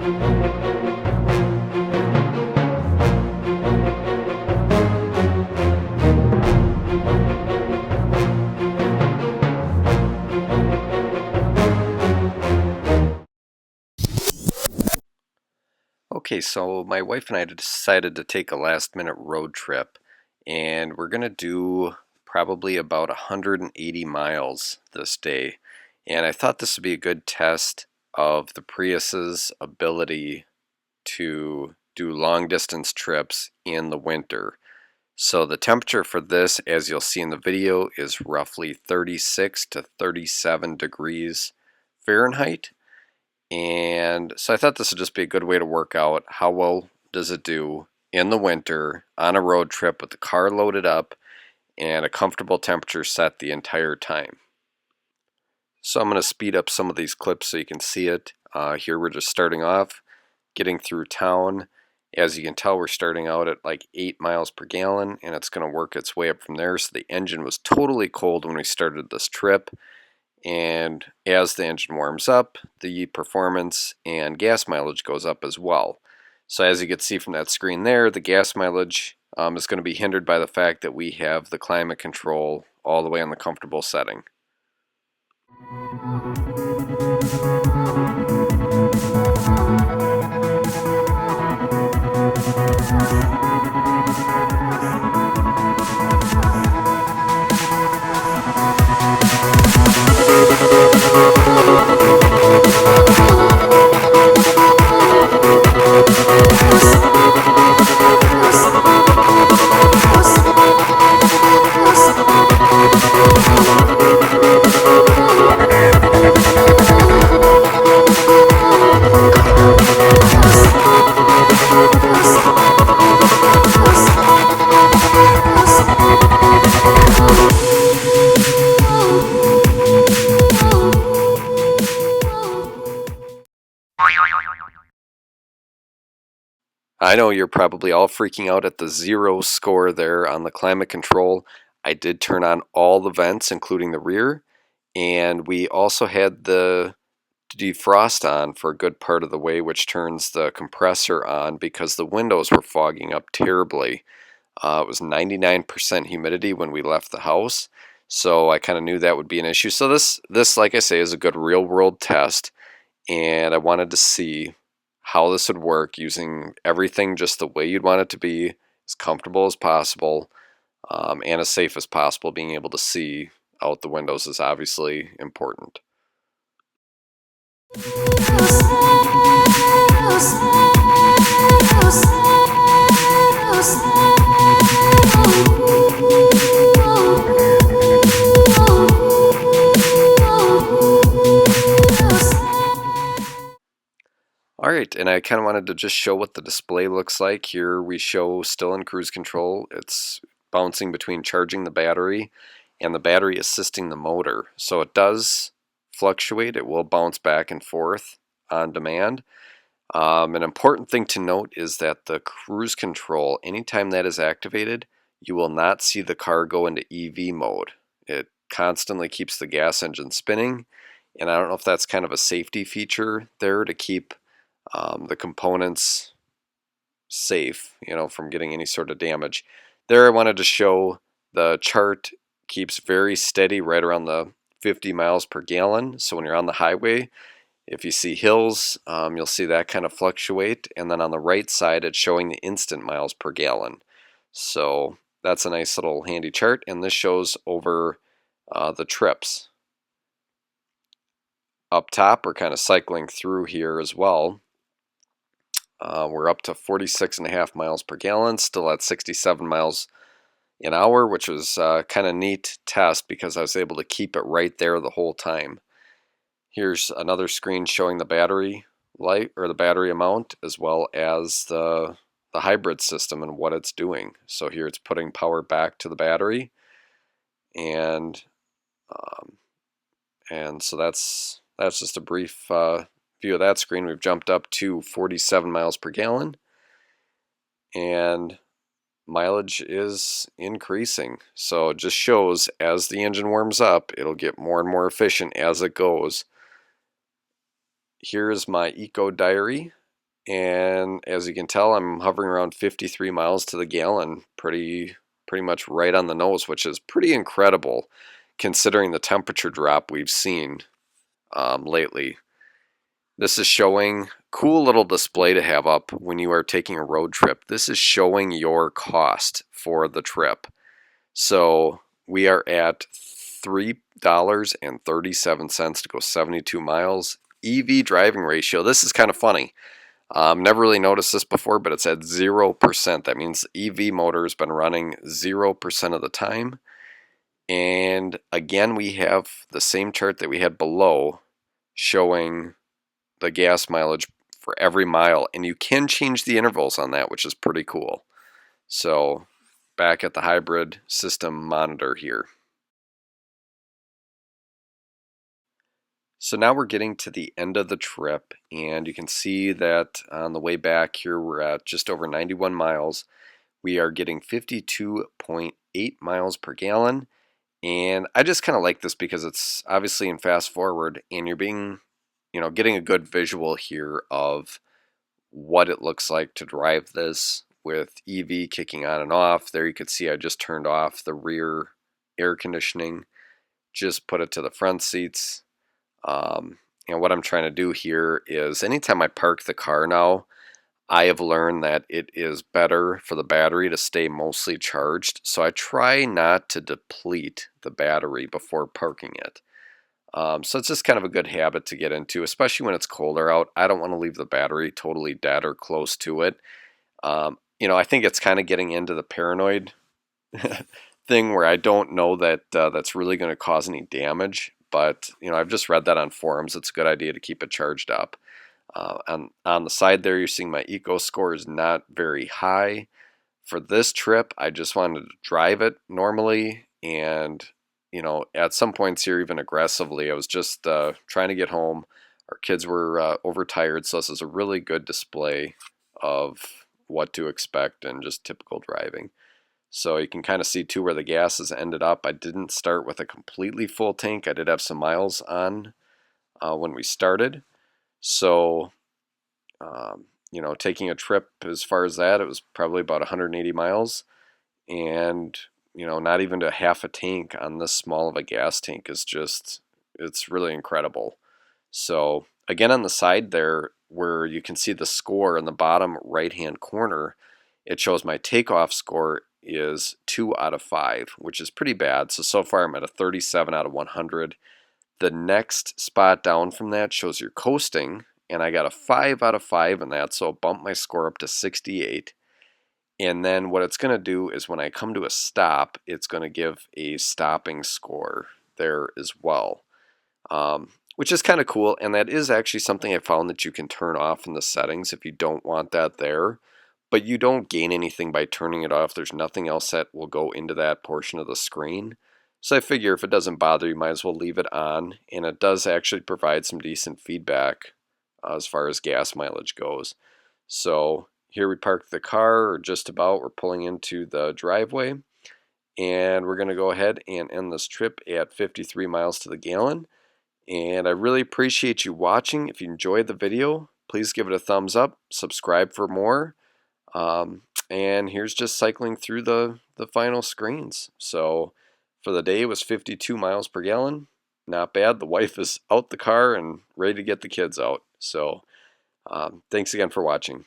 Okay, so my wife and I decided to take a last minute road trip, and we're going to do probably about 180 miles this day. And I thought this would be a good test of the Prius's ability to do long distance trips in the winter. So the temperature for this, as you'll see in the video, is roughly 36 to 37 degrees Fahrenheit. And so I thought this would just be a good way to work out how well does it do in the winter on a road trip with the car loaded up and a comfortable temperature set the entire time. So I'm going to speed up some of these clips so you can see it. Here we're just starting off, getting through town. As you can tell, we're starting out at like 8 miles per gallon, and it's going to work its way up from there. So the engine was totally cold when we started this trip. And as the engine warms up, the performance and gas mileage goes up as well. So as you can see from that screen there, the gas mileage is going to be hindered by the fact that we have the climate control all the way on the comfortable setting. I know you're probably all freaking out at the 0 score there on the climate control. I did turn on all the vents, including the rear, and we also had the defrost on for a good part of the way, which turns the compressor on because the windows were fogging up terribly. It was 99% humidity when we left the house, so I kind of knew that would be an issue. So this, like I say, is a good real-world test, and I wanted to see how this would work using everything just the way you'd want it to be, as comfortable as possible, and as safe as possible. Being able to see out the windows is obviously important. Alright, and I kind of wanted to just show what the display looks like. Here we show still in cruise control. It's bouncing between charging the battery and the battery assisting the motor. So it does fluctuate. It will bounce back and forth on demand. An important thing to note is that the cruise control, anytime that is activated, you will not see the car go into EV mode. It constantly keeps the gas engine spinning, and I don't know if that's kind of a safety feature there to keep the components safe, from getting any sort of damage. There I wanted to show the chart keeps very steady right around the 50 miles per gallon. So when you're on the highway, if you see hills, you'll see that kind of fluctuate. And then on the right side, it's showing the instant miles per gallon. So that's a nice little handy chart. And this shows over the trips. Up top, we're kind of cycling through here as well. We're up to 46.5 miles per gallon, still at 67 miles an hour, which was kind of neat test because I was able to keep it right there the whole time. Here's another screen showing the battery light or the battery amount, as well as the hybrid system and what it's doing. So here it's putting power back to the battery, and so that's just a brief view of that screen. We've jumped up to 47 miles per gallon, and mileage is increasing. So it just shows as the engine warms up, it'll get more and more efficient as it goes. Here is my eco diary. And as you can tell, I'm hovering around 53 miles to the gallon, pretty much right on the nose, which is pretty incredible considering the temperature drop we've seen lately. This is showing, cool little display to have up when you are taking a road trip. This is showing your cost for the trip. So we are at $3.37 to go 72 miles. EV driving ratio, this is kind of funny. Never really noticed this before, but it's at 0%. That means the EV motor has been running 0% of the time. And again, we have the same chart that we had below showing the gas mileage for every mile. And you can change the intervals on that, which is pretty cool. So back at the hybrid system monitor here. So now we're getting to the end of the trip, and you can see that on the way back here we're at just over 91 miles. We are getting 52.8 miles per gallon, and I just kind of like this because it's obviously in fast forward, and you're getting a good visual here of what it looks like to drive this with EV kicking on and off. There you could see I just turned off the rear air conditioning, just put it to the front seats. And what I'm trying to do here is anytime I park the car now, I have learned that it is better for the battery to stay mostly charged. So I try not to deplete the battery before parking it. So it's just kind of a good habit to get into, especially when it's colder out. I don't want to leave the battery totally dead or close to it. I think it's kind of getting into the paranoid thing where I don't know that that's really going to cause any damage. But I've just read that on forums. It's a good idea to keep it charged up. On the side there, you're seeing my eco score is not very high. For this trip, I just wanted to drive it normally, and at some points here, even aggressively. I was just trying to get home. Our kids were overtired, so this is a really good display of what to expect and just typical driving. So you can kind of see too where the gas has ended up. I didn't start with a completely full tank. I did have some miles on when we started. So, taking a trip as far as that, it was probably about 180 miles. And, not even to half a tank on this small of a gas tank is it's really incredible. So, again, on the side there, where you can see the score in the bottom right-hand corner, it shows my takeoff score is 2 out of 5, which is pretty bad. So far I'm at a 37 out of 100. The next spot down from that shows your coasting, and I got a 5 out of 5 in that, so it bumped my score up to 68. And then what it's going to do is when I come to a stop, it's going to give a stopping score there as well, which is kind of cool. And that is actually something I found that you can turn off in the settings if you don't want that there. But you don't gain anything by turning it off. There's nothing else that will go into that portion of the screen. So I figure if it doesn't bother you, might as well leave it on. And it does actually provide some decent feedback as far as gas mileage goes. So here we parked the car, or just about. We're pulling into the driveway. And we're going to go ahead and end this trip at 53 miles to the gallon. And I really appreciate you watching. If you enjoyed the video, please give it a thumbs up. Subscribe for more. And here's just cycling through the final screens. So for the day, it was 52 miles per gallon. Not bad. The wife is out the car and ready to get the kids out. So thanks again for watching.